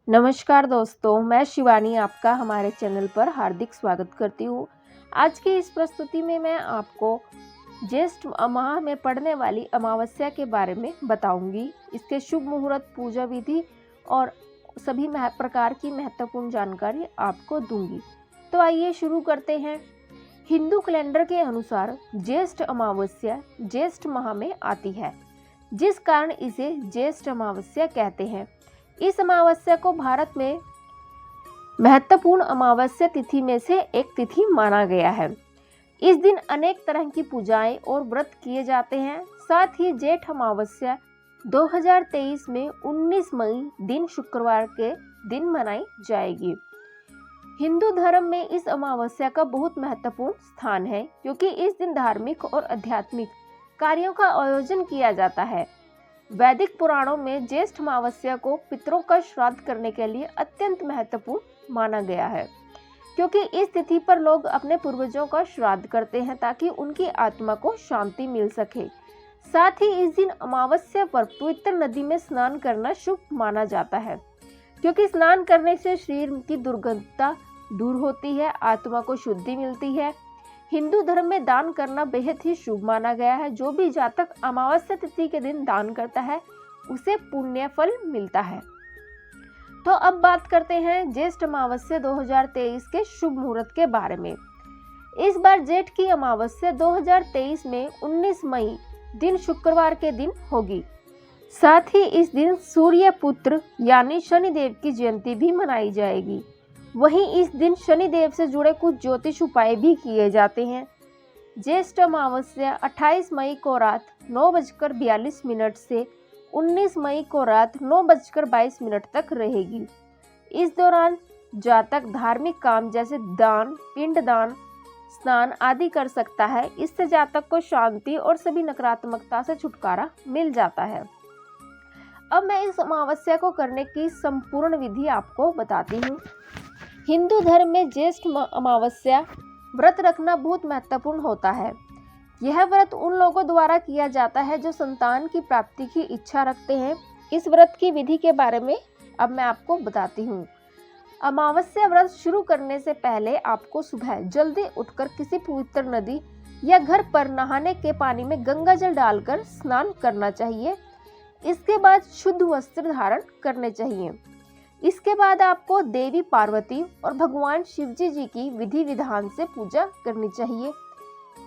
नमस्कार दोस्तों, मैं शिवानी आपका हमारे चैनल पर हार्दिक स्वागत करती हूँ। आज की इस प्रस्तुति में मैं आपको ज्येष्ठ माह में पड़ने वाली अमावस्या के बारे में बताऊंगी। इसके शुभ मुहूर्त, पूजा विधि और सभी प्रकार की महत्वपूर्ण जानकारी आपको दूंगी। तो आइए शुरू करते हैं। हिंदू कैलेंडर के अनुसार ज्येष्ठ अमावस्या ज्येष्ठ माह में आती है, जिस कारण इसे ज्येष्ठ अमावस्या कहते हैं। इस अमावस्या को भारत में महत्वपूर्ण अमावस्या तिथि में से एक तिथि माना गया है। इस दिन अनेक तरह की पूजाएं और व्रत किए जाते हैं। साथ ही जेठ अमावस्या 2023 में 19 मई दिन शुक्रवार के दिन मनाई जाएगी। हिंदू धर्म में इस अमावस्या का बहुत महत्वपूर्ण स्थान है, क्योंकि इस दिन धार्मिक और आध्यात्मिक कार्यों का आयोजन किया जाता है। वैदिक पुराणों में ज्येष्ठ अमावस्या को पितरों का श्राद्ध करने के लिए अत्यंत महत्वपूर्ण माना गया है, क्योंकि इस तिथि पर लोग अपने पूर्वजों का श्राद्ध करते हैं ताकि उनकी आत्मा को शांति मिल सके। साथ ही इस दिन अमावस्या पर पवित्र नदी में स्नान करना शुभ माना जाता है, क्योंकि स्नान करने से शरीर की दुर्गंधता दूर होती है, आत्मा को शुद्धि मिलती है। हिंदू धर्म में दान करना बेहद ही शुभ माना गया है। जो भी जातक अमावस्या तिथि के दिन दान करता है उसे पुण्य फल मिलता है। तो अब बात करते हैं ज्येष्ठ अमावस्या 2023 के शुभ मुहूर्त के बारे में। इस बार जेठ की अमावस्या 2023 में 19 मई दिन शुक्रवार के दिन होगी। साथ ही इस दिन सूर्य पुत्र यानी शनिदेव की जयंती भी मनाई जाएगी। वहीं इस दिन शनिदेव से जुड़े कुछ ज्योतिष उपाय भी किए जाते हैं। ज्येष्ठ अमावस्या 28 मई को रात 9:42 से 19 मई को रात 9:22 तक रहेगी। इस दौरान जातक धार्मिक काम जैसे दान, पिंडदान, स्नान आदि कर सकता है। इससे जातक को शांति और सभी नकारात्मकता से छुटकारा मिल जाता है। अब मैं इस अमावस्या को करने की संपूर्ण विधि आपको बताती हूँ। हिंदू धर्म में ज्येष्ठ अमावस्या व्रत रखना बहुत महत्वपूर्ण होता है। यह व्रत उन लोगों द्वारा किया जाता है जो संतान की प्राप्ति की इच्छा रखते हैं। इस व्रत की विधि के बारे में अब मैं आपको बताती हूँ। अमावस्या व्रत शुरू करने से पहले आपको सुबह जल्दी उठकर किसी पवित्र नदी या घर पर नहाने के पानी में गंगा जल डालकर स्नान करना चाहिए। इसके बाद शुद्ध वस्त्र धारण करने चाहिए। इसके बाद आपको देवी पार्वती और भगवान शिवजी जी की विधि विधान से पूजा करनी चाहिए।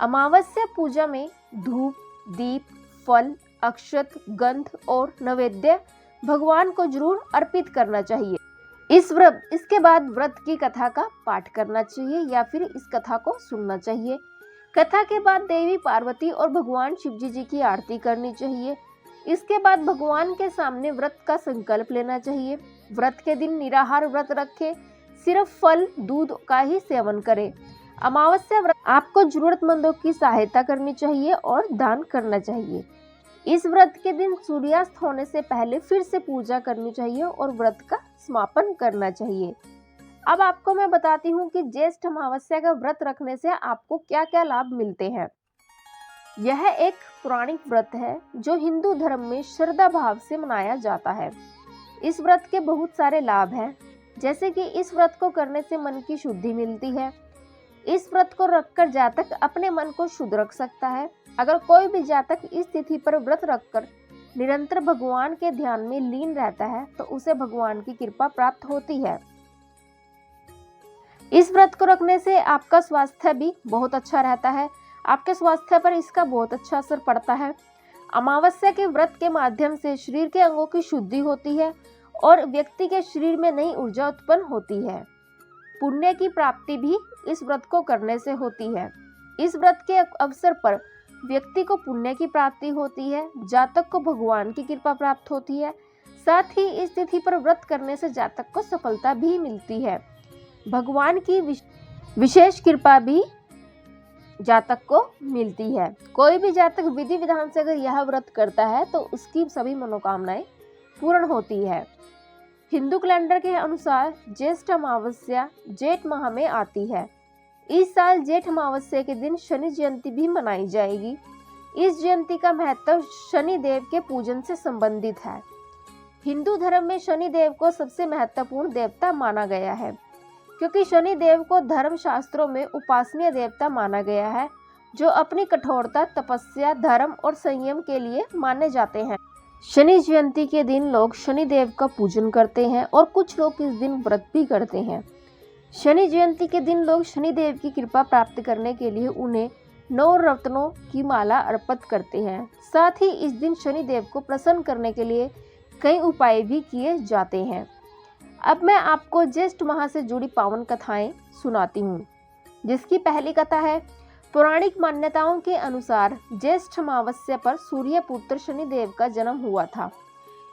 अमावस्या पूजा में धूप, दीप, फल, अक्षत, गंध और नैवेद्य भगवान को जरूर अर्पित करना चाहिए। इसके बाद व्रत की कथा का पाठ करना चाहिए या फिर इस कथा को सुनना चाहिए। कथा के बाद देवी पार्वती और भगवान शिवजी जी की आरती करनी चाहिए। इसके बाद भगवान के सामने व्रत का संकल्प लेना चाहिए। व्रत के दिन निराहार व्रत रखें, सिर्फ फल, दूध का ही सेवन करें। अमावस्या व्रत आपको जरूरतमंदों की सहायता करनी चाहिए और दान करना चाहिए। इस व्रत के दिन सूर्यास्त होने से पहले फिर से पूजा करनी चाहिए और व्रत का समापन करना चाहिए। अब आपको मैं बताती हूँ कि ज्येष्ठ अमावस्या का व्रत रखने से आपको क्या क्या लाभ मिलते हैं। यह एक पौराणिक व्रत है जो हिंदू धर्म में श्रद्धा भाव से मनाया जाता है। इस व्रत के बहुत सारे लाभ हैं, जैसे कि इस व्रत को करने से मन की शुद्धि मिलती है। इस व्रत को रखकर जातक अपने मन को शुद्ध रख सकता है। अगर कोई भी जातक इस तिथि पर व्रत रखकर निरंतर भगवान के ध्यान में लीन रहता है तो उसे भगवान की कृपा प्राप्त होती है। इस व्रत को रखने से आपका स्वास्थ्य भी बहुत अच्छा रहता है। आपके स्वास्थ्य पर इसका बहुत अच्छा असर पड़ता है। अमावस्या के व्रत के माध्यम से शरीर के अंगों की शुद्धि होती है और व्यक्ति के शरीर में नई ऊर्जा उत्पन्न होती है। पुण्य की प्राप्ति भी इस व्रत को करने से होती है। इस व्रत के अवसर पर व्यक्ति को पुण्य की प्राप्ति होती है, जातक को भगवान की कृपा प्राप्त होती है। साथ ही इस तिथि पर व्रत करने से जातक को सफलता भी मिलती है। भगवान की विशेष कृपा भी जातक को मिलती है। कोई भी जातक विधि विधान से अगर यह व्रत करता है तो उसकी सभी मनोकामनाएं पूर्ण होती है। हिंदू कैलेंडर के अनुसार ज्येष्ठ अमावस्या जेठ माह में आती है। इस साल जेठ अमावस्या के दिन शनि जयंती भी मनाई जाएगी। इस जयंती का महत्व शनि देव के पूजन से संबंधित है। हिंदू धर्म में शनि देव को सबसे महत्वपूर्ण देवता माना गया है, क्योंकि शनि देव को धर्म शास्त्रों में उपासनीय देवता माना गया है, जो अपनी कठोरता, तपस्या, धर्म और संयम के लिए माने जाते हैं। शनि जयंती के दिन लोग शनि देव का पूजन करते हैं और कुछ लोग इस दिन व्रत भी करते हैं। शनि जयंती के दिन लोग शनि देव की कृपा प्राप्त करने के लिए उन्हें 9 रत्नों की माला अर्पित करते हैं। साथ ही इस दिन शनि देव को प्रसन्न करने के लिए कई उपाय भी किए जाते हैं। अब मैं आपको ज्येष्ठ माह से जुड़ी पावन कथाएं सुनाती हूँ, जिसकी पहली कथा है। पौराणिक मान्यताओं के अनुसार ज्येष्ठ अमावस्या पर सूर्य पुत्र शनि देव का जन्म हुआ था,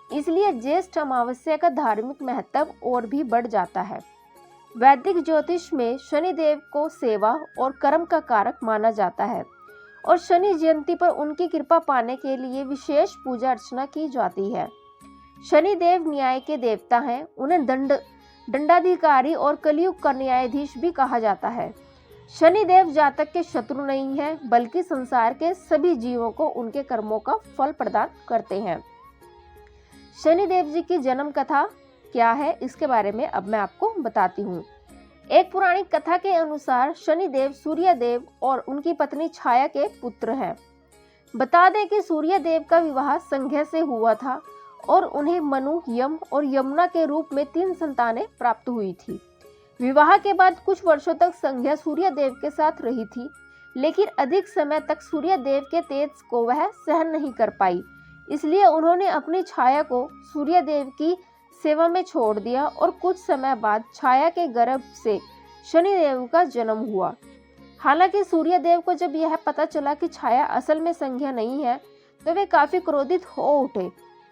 इसलिए ज्येष्ठ अमावस्या का धार्मिक महत्व और भी बढ़ जाता है। वैदिक ज्योतिष में शनि देव को सेवा और कर्म का कारक माना जाता है और शनि जयंती पर उनकी कृपा पाने के लिए विशेष पूजा अर्चना की जाती है। शनि देव न्याय के देवता हैं। उन्हें दंडाधिकारी और कलयुग का न्यायाधीश भी कहा जाता है। शनि देव जातक के शत्रु नहीं है, बल्कि संसार के सभी जीवों को उनके कर्मों का फल प्रदान करते हैं। शनि देव जी की जन्म कथा क्या है, इसके बारे में अब मैं आपको बताती हूँ। एक पौराणिक कथा के अनुसार शनि देव सूर्य देव और उनकी पत्नी छाया के पुत्र हैं। बता दें कि सूर्य देव का विवाह संध्या से हुआ था और उन्हें मनु, यम और यमुना के रूप में 3 संतानें प्राप्त हुई थी। विवाह के बाद कुछ वर्षों तक संध्या सूर्य देव के साथ रही थी, लेकिन अधिक समय तक सूर्य देव के तेज को वह सहन नहीं कर पाई, इसलिए उन्होंने अपनी छाया को सूर्य देव की सेवा में छोड़ दिया और कुछ समय बाद छाया के गर्भ से शनि देव का जन्म हुआ। हालांकि सूर्य देव को जब यह पता चला कि छाया असल में संध्या नहीं है, तो वे काफी क्रोधित हो उठे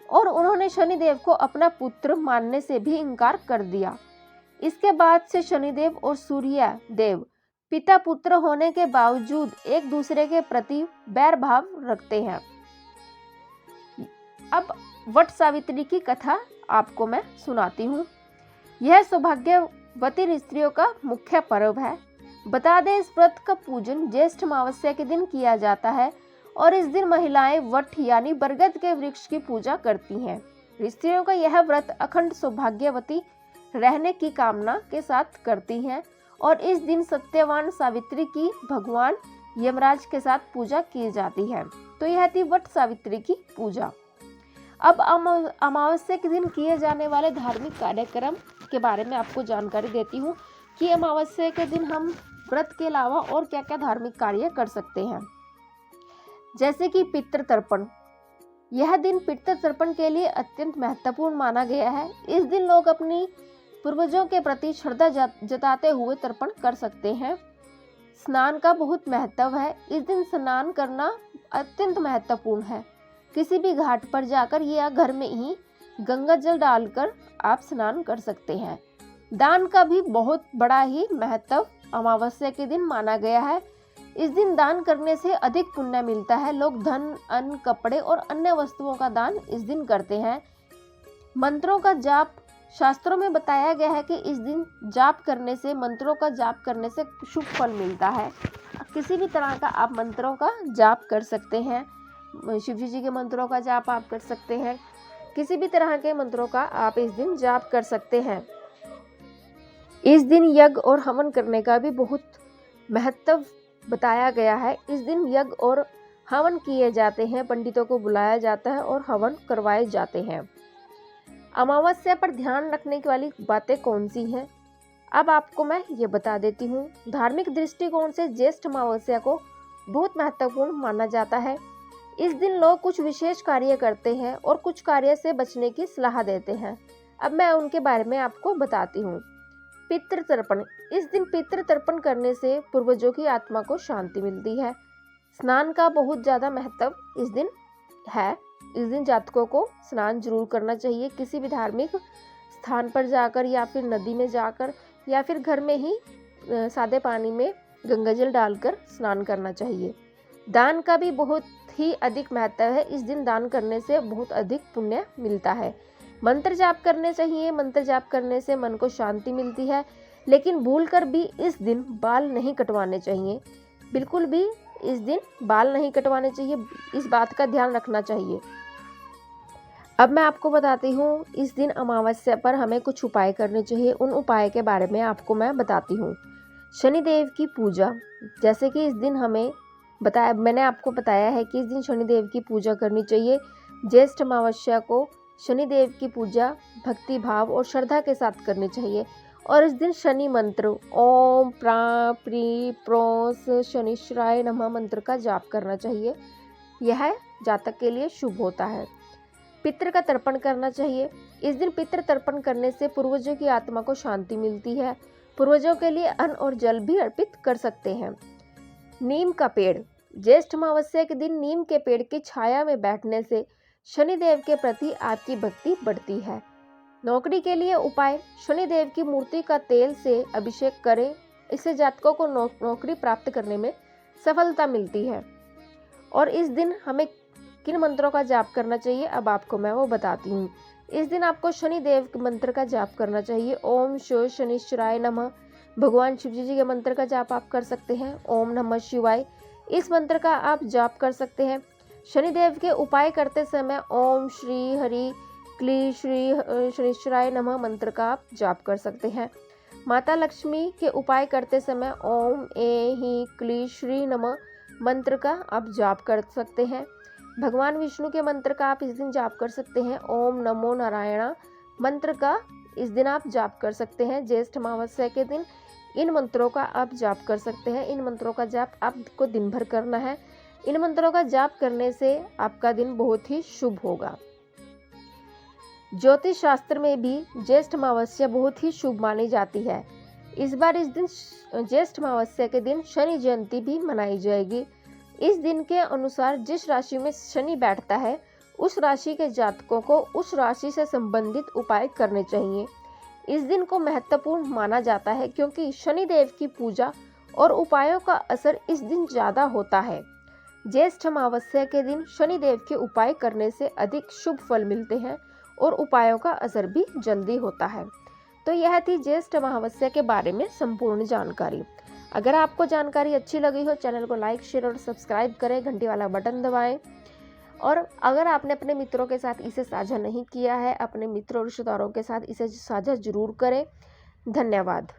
और उन्होंने शनि देव को अपना पुत्र मानने से भी इनकार कर दिया। इसके बाद से शनिदेव और सूर्य देव पिता पुत्र होने के बावजूद एक दूसरे के प्रति बैर भाव रखते हैं। अब वट सावित्री की कथा आपको मैं सुनाती हूँ। यह सौभाग्यवती स्त्रियों का मुख्य पर्व है। बता दें, इस व्रत का पूजन ज्येष्ठ अमावस्या के दिन किया जाता है और इस दिन महिलाएं वट यानी बरगद के वृक्ष की पूजा करती हैं। स्त्रियों का यह व्रत अखंड सौभाग्यवती रहने की कामना के साथ करती हैं और इस दिन सत्यवान सावित्री की भगवान यमराज के साथ पूजा की जाती है। तो यह थी वट सावित्री की पूजा। अब अमावस्या के दिन किए जाने वाले धार्मिक कार्यक्रम के बारे में आपको जानकारी देती हूँ कि अमावस्या के दिन हम व्रत के अलावा और क्या क्या धार्मिक कार्य कर सकते हैं। जैसे कि पितृ तर्पण। यह दिन पितृ तर्पण के लिए अत्यंत महत्वपूर्ण माना गया है। इस दिन लोग अपनी पूर्वजों के प्रति श्रद्धा जताते हुए तर्पण कर सकते हैं। स्नान का बहुत महत्व है। इस दिन स्नान करना अत्यंत महत्वपूर्ण है। किसी भी घाट पर जाकर या घर में ही गंगा जल डालकर आप स्नान कर सकते हैं। दान का भी बहुत बड़ा ही महत्व अमावस्या के दिन माना गया है। इस दिन दान करने से अधिक पुण्य मिलता है। लोग धन, अन्न, कपड़े और अन्य वस्तुओं का दान इस दिन करते हैं। मंत्रों का जाप। शास्त्रों में बताया गया है कि इस दिन जाप करने से, मंत्रों का जाप करने से शुभ फल मिलता है। किसी भी तरह का आप मंत्रों का जाप कर सकते हैं। शिव जी के मंत्रों का जाप आप कर सकते हैं। किसी भी तरह के मंत्रों का आप इस दिन जाप कर सकते हैं। इस दिन यज्ञ और हवन करने का भी बहुत महत्व बताया गया है। इस दिन यज्ञ और हवन किए जाते हैं। पंडितों को बुलाया जाता है और हवन करवाए जाते हैं। अमावस्या पर ध्यान रखने वाली बातें कौन सी हैं? अब आपको मैं ये बता देती हूँ। धार्मिक दृष्टिकोण से ज्येष्ठ अमावस्या को बहुत महत्वपूर्ण माना जाता है। इस दिन लोग कुछ विशेष कार्य करते हैं और कुछ कार्य से बचने की सलाह देते हैं। अब मैं उनके बारे में आपको बताती हूँ। पितृ तर्पण। इस दिन पितृ तर्पण करने से पूर्वजों की आत्मा को शांति मिलती है। स्नान का बहुत ज़्यादा महत्व इस दिन है। इस दिन जातकों को स्नान जरूर करना चाहिए। किसी भी धार्मिक स्थान पर जाकर या फिर नदी में जाकर या फिर घर में ही सादे पानी में गंगा जल डालकर स्नान करना चाहिए। दान का भी बहुत ही अधिक महत्व है। इस दिन दान करने से बहुत अधिक पुण्य मिलता है। मंत्र जाप करने चाहिए। मंत्र जाप करने से मन को शांति मिलती है। लेकिन भूलकर भी इस दिन बाल नहीं कटवाने चाहिए। बिल्कुल भी इस दिन बाल नहीं कटवाने चाहिए। इस बात का ध्यान रखना चाहिए। अब मैं आपको बताती हूँ इस दिन अमावस्या पर हमें कुछ उपाय करने चाहिए। उन उपाय के बारे में आपको मैं बताती हूँ। शनिदेव की पूजा, जैसे कि इस दिन मैंने आपको बताया है कि इस दिन शनिदेव की पूजा करनी चाहिए। ज्येष्ठ अमावस्या को शनिदेव की पूजा भक्ति भाव और श्रद्धा के साथ करनी चाहिए। और इस दिन शनि मंत्र ओम प्रा प्री प्रोस शनिश्चराय नमः मंत्र का जाप करना चाहिए। यह जातक के लिए शुभ होता है। पितृ का तर्पण करना चाहिए। इस दिन पितृ तर्पण करने से पूर्वजों की आत्मा को शांति मिलती है। पूर्वजों के लिए अन्न और जल भी अर्पित कर सकते हैं। नीम का पेड़, ज्येष्ठ अमावस्या के दिन नीम के पेड़ की छाया में बैठने से शनिदेव के प्रति आपकी भक्ति बढ़ती है। नौकरी के लिए उपाय, शनिदेव की मूर्ति का तेल से अभिषेक करें। इससे जातकों को नौकरी प्राप्त करने में सफलता मिलती है। और इस दिन हमें किन मंत्रों का जाप करना चाहिए अब आपको मैं वो बताती हूँ। इस दिन आपको शनिदेव के मंत्र का जाप करना चाहिए। ओम शो शनिश्चराय नमः, भगवान शिव जी के मंत्र का जाप आप कर सकते हैं। ओम नमः शिवाय, इस मंत्र का आप जाप कर सकते हैं। शनिदेव के उपाय करते समय ओम श्री हरि क्ली श्री शनिश्चराय नमः मंत्र का आप जाप कर सकते हैं। माता लक्ष्मी के उपाय करते समय ओम ए ही क्ली श्री नमः मंत्र का आप जाप कर सकते हैं। भगवान विष्णु के मंत्र का आप इस दिन जाप कर सकते हैं। ओम नमो नारायणा मंत्र का इस दिन आप जाप कर सकते हैं। ज्येष्ठ अमावस्या के दिन इन मंत्रों का आप जाप कर सकते हैं। इन मंत्रों का जाप आपको दिन भर करना है। इन मंत्रों का जाप करने से आपका दिन बहुत ही शुभ होगा। ज्योतिष शास्त्र में भी ज्येष्ठ अमावस्या बहुत ही शुभ मानी जाती है। इस बार इस दिन ज्येष्ठ अमावस्या के दिन शनि जयंती भी मनाई जाएगी। इस दिन के अनुसार जिस राशि में शनि बैठता है उस राशि के जातकों को उस राशि से संबंधित उपाय करने चाहिए। इस दिन को महत्वपूर्ण माना जाता है क्योंकि शनिदेव की पूजा और उपायों का असर इस दिन ज़्यादा होता है। ज्येष्ठ अमावस्या के दिन शनिदेव के उपाय करने से अधिक शुभ फल मिलते हैं और उपायों का असर भी जल्दी होता है। तो यह थी ज्येष्ठ अमावस्या के बारे में संपूर्ण जानकारी। अगर आपको जानकारी अच्छी लगी हो चैनल को लाइक शेयर और सब्सक्राइब करें, घंटी वाला बटन दबाएं। और अगर आपने अपने मित्रों के साथ इसे साझा नहीं किया है, अपने मित्रों और रिश्तेदारों के साथ इसे साझा जरूर करें। धन्यवाद।